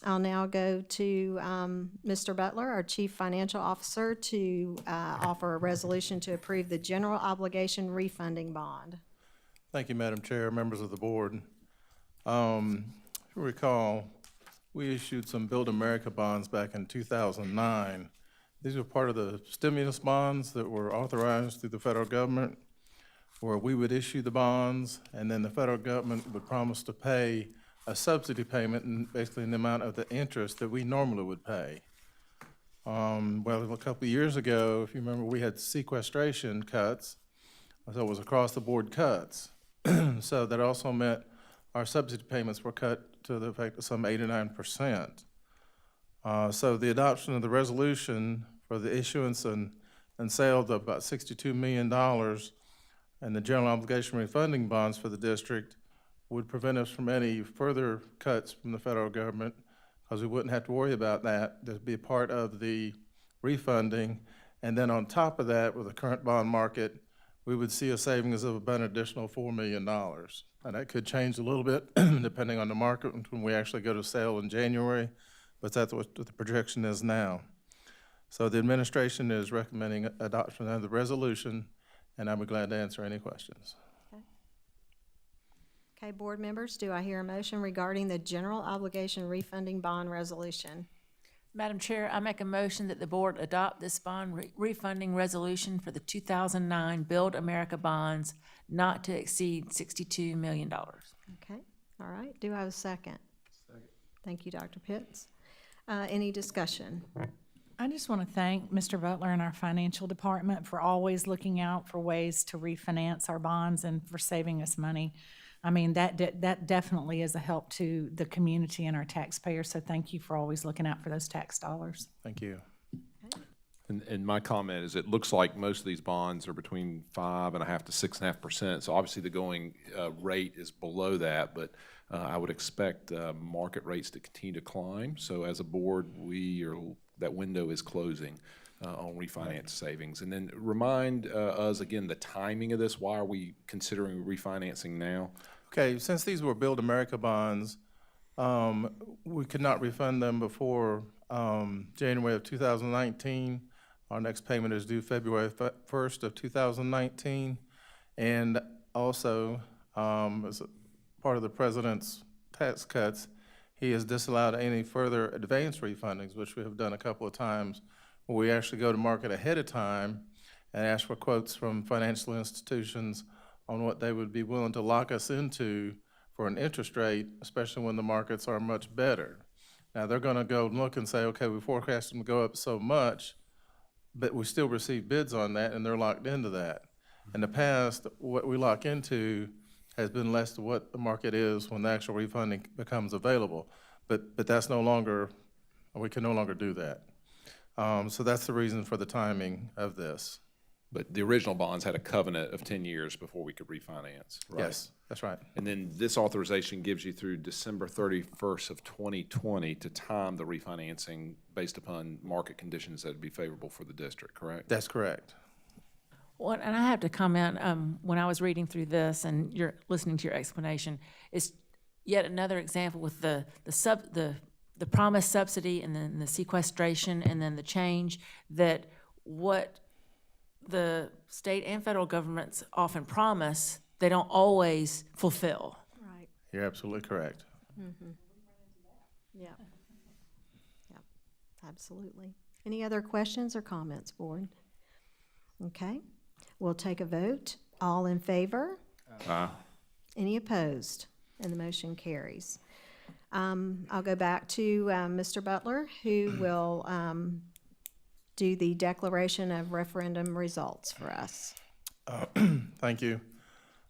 I'll now go to Mr. Butler, our Chief Financial Officer, to offer a resolution to approve the general obligation refunding bond. Thank you, Madam Chair, members of the board. If you recall, we issued some Build America bonds back in 2009. These were part of the stimulus bonds that were authorized through the federal government, where we would issue the bonds, and then the federal government would promise to pay a subsidy payment, and basically in the amount of the interest that we normally would pay. Well, a couple of years ago, if you remember, we had sequestration cuts, so it was across-the-board cuts. So that also meant our subsidy payments were cut to the effect of some 8 or 9%. So the adoption of the resolution for the issuance and sale of about $62 million and the general obligation refunding bonds for the district would prevent us from any further cuts from the federal government, because we wouldn't have to worry about that. That'd be a part of the refunding. And then on top of that, with the current bond market, we would see a savings of about an additional $4 million. And that could change a little bit depending on the market when we actually go to sale in January, but that's what the projection is now. So the administration is recommending adoption of the resolution, and I'll be glad to answer any questions. Okay, board members, do I hear a motion regarding the general obligation refunding bond resolution? Madam Chair, I make a motion that the board adopt this bond refunding resolution for the 2009 Build America bonds not to exceed $62 million. Okay, all right. Do I have a second? Second. Thank you, Dr. Pitts. Any discussion? I just want to thank Mr. Butler and our financial department for always looking out for ways to refinance our bonds and for saving us money. I mean, that definitely is a help to the community and our taxpayers, so thank you for always looking out for those tax dollars. Thank you. And my comment is, it looks like most of these bonds are between 5.5% to 6.5%. So obviously the going rate is below that, but I would expect market rates to continue to climb. So as a board, that window is closing on refinance savings. And then remind us again the timing of this. Why are we considering refinancing now? Okay, since these were Build America bonds, we could not refund them before January of 2019. Our next payment is due February 1st of 2019. And also, as part of the president's tax cuts, he has disallowed any further advance refundings, which we have done a couple of times, where we actually go to market ahead of time and ask for quotes from financial institutions on what they would be willing to lock us into for an interest rate, especially when the markets are much better. Now, they're going to go and look and say, okay, we forecast them to go up so much, but we still receive bids on that, and they're locked into that. In the past, what we lock into has been less than what the market is when the actual refunding becomes available. But that's no longer, we can no longer do that. So that's the reason for the timing of this. But the original bonds had a covenant of 10 years before we could refinance, right? Yes, that's right. And then this authorization gives you through December 31st of 2020 to time the refinancing based upon market conditions that would be favorable for the district, correct? That's correct. Well, and I have to comment, when I was reading through this and you're listening to your explanation, is yet another example with the promised subsidy and then the sequestration and then the change, that what the state and federal governments often promise, they don't always fulfill. Right. You're absolutely correct. Mm-hmm. Yeah. Yep. Absolutely. Any other questions or comments, board? Okay. We'll take a vote. All in favor? Aye. Any opposed? And the motion carries. I'll go back to Mr. Butler, who will do the declaration of referendum results for us. Thank you.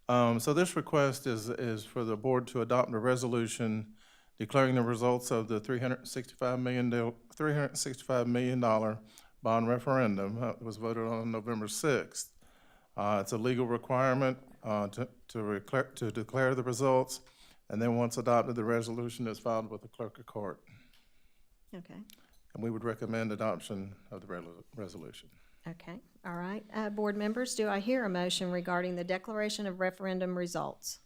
So this request is for the board to adopt a resolution declaring the results of the $365 million bond referendum that was voted on November 6th. It's a legal requirement to declare the results, and then once adopted, the resolution is filed with the clerk of court. Okay. And we would recommend adoption of the resolution. Okay. All right. Board members, do I hear a motion regarding the declaration of referendum results?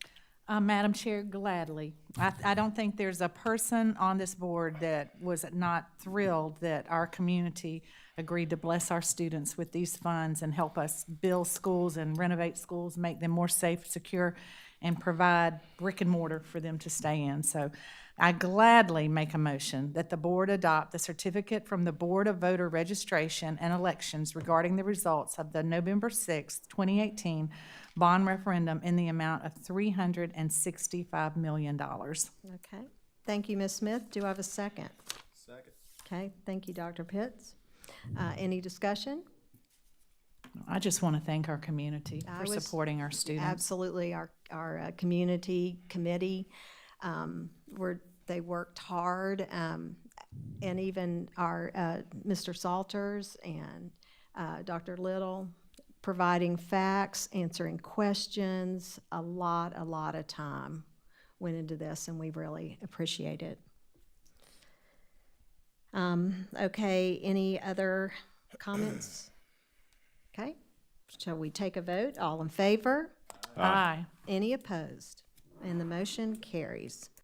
Madam Chair, gladly. I don't think there's a person on this board that was not thrilled that our community agreed to bless our students with these funds and help us build schools and renovate schools, make them more safe, secure, and provide brick and mortar for them to stay in. So I gladly make a motion that the board adopt the certificate from the Board of Voter Registration and Elections regarding the results of the November 6th, 2018 bond referendum in the amount of $365 million. Okay, thank you, Ms. Smith. Do I have a second? Second. Okay, thank you, Dr. Pitts. Any discussion? I just want to thank our community I for was- supporting our students. Absolutely, our community committee, they worked hard, and even our, Mr. Salters and Dr. Little, providing facts, answering questions, a lot of time went into this, and we really appreciate it. Okay, any other comments? Okay, shall we take a vote? All in favor? Aye. Any opposed? And the motion carries.